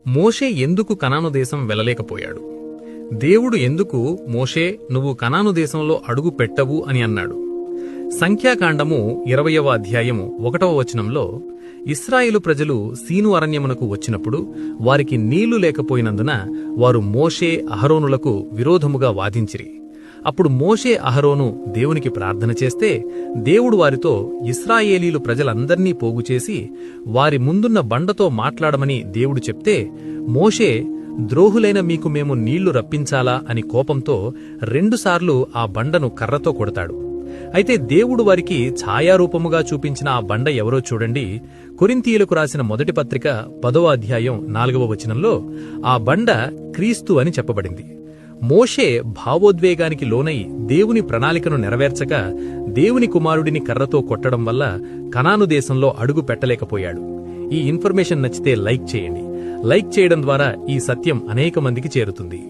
మోషే ఎందుకు కనాను దేశం వెళ్ళలేకపోయాడు? దేవుడు ఎందుకు మోషే నువ్వు కనాను దేశంలో అడుగు పెట్టవు అని అన్నాడు? సంఖ్యాకాండము 20వ అధ్యాయము 1వ వచనంలో ఇశ్రాయేలు ప్రజలు సీను అరణ్యమునకు వచ్చినప్పుడు వారికి నీళ్లు లేకపోయినందున వారు మోషే అహరోనులకు విరోధముగా వాదించిరి. అప్పుడు మోషే అహరోను దేవునికి ప్రార్థన చేస్తే దేవుడు వారితో ఇశ్రాయేలీలు ప్రజలందర్నీ పోగుచేసి వారి ముందున్న బండతో మాట్లాడమని దేవుడు చెప్తే మోషే ద్రోహులైన మీకు మేము నీళ్లు రప్పించాలా అని కోపంతో 2 సార్లు ఆ బండను కర్రతో కొడతాడు. అయితే దేవుడు వారికి ఛాయారూపముగా చూపించిన ఆ బండ ఎవరో చూడండి. కొరింథీయులకు రాసిన మొదటి పత్రిక 10వ అధ్యాయం 4వ వచనంలో ఆ బండ క్రీస్తు అని చెప్పబడింది. మోషే భావోద్వేగానికి లోనై దేవుని ప్రణాళికను నెరవేర్చక దేవుని కుమారుడిని కర్రతో కొట్టడం వల్ల కనాను దేశంలో అడుగు పెట్టలేకపోయాడు. ఈ ఇన్ఫర్మేషన్ నచ్చితే లైక్ చేయండి. లైక్ చేయడం ద్వారా ఈ సత్యం అనేక మందికి చేరుతుంది.